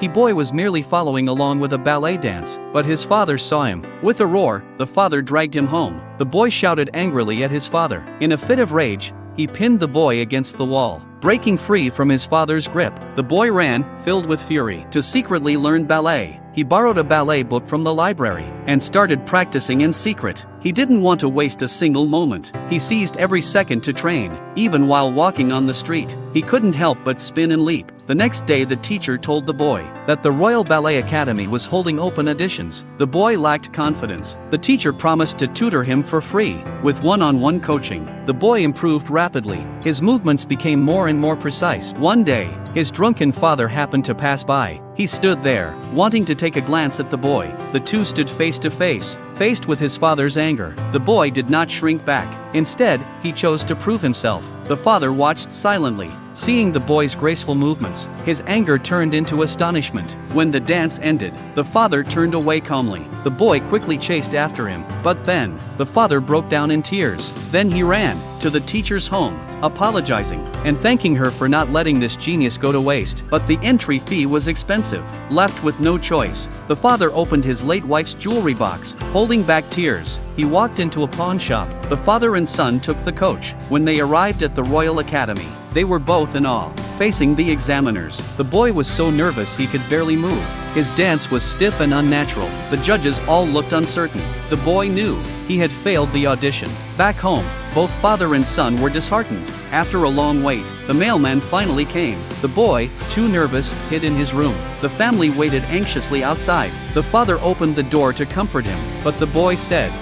He boy was merely following along with a ballet dance, but his father saw him. With a roar, the father dragged him home. The boy shouted angrily at his father. In a fit of rage, he pinned the boy against the wall. Breaking free from his father's grip, the boy ran, filled with fury, to secretly learn ballet. He borrowed a ballet book from the library and started practicing in secret. He didn't want to waste a single moment. He seized every second to train, even while walking on the street. He couldn't help but spin and leap. The next day, the teacher told the boy that the Royal Ballet Academy was holding open auditions. The boy lacked confidence. The teacher promised to tutor him for free. With one-on-one coaching, the boy improved rapidly. His movements became more and more precise. One day, his drunken father happened to pass by. He stood there, wanting to take a glance at the boy. The two stood face to face, faced with his father's anger. The boy did not shrink back. Instead, he chose to prove himself. The father watched silently, seeing the boy's graceful movements. His anger turned into astonishment. When the dance ended, the father turned away calmly. The boy quickly chased after him, but then, the father broke down in tears. Then he ran to the teacher's home, apologizing and thanking her for not letting this genius go to waste. But the entry fee was expensive. Left with no choice, the father opened his late wife's jewelry box, holding back tears. He walked into a pawn shop. The father and son took the coach. When they arrived at the Royal Academy, they were both in awe, facing the examiners. The boy was so nervous he could barely move. His dance was stiff and unnatural. The judges all looked uncertain. The boy knew he had failed the audition. Back home, both father and son were disheartened. After a long wait, the mailman finally came. The boy, too nervous, hid in his room. The family waited anxiously outside. The father opened the door to comfort him, but the boy said,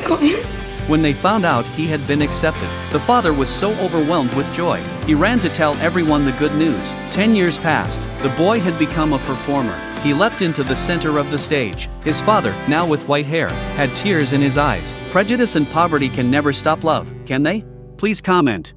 "Go in." When they found out he had been accepted, the father was so overwhelmed with joy. He ran to tell everyone the good news. 10 years passed. The boy had become a performer. He leapt into the center of the stage. His father, now with white hair, had tears in his eyes. Prejudice and poverty can never stop love, can they? Please comment.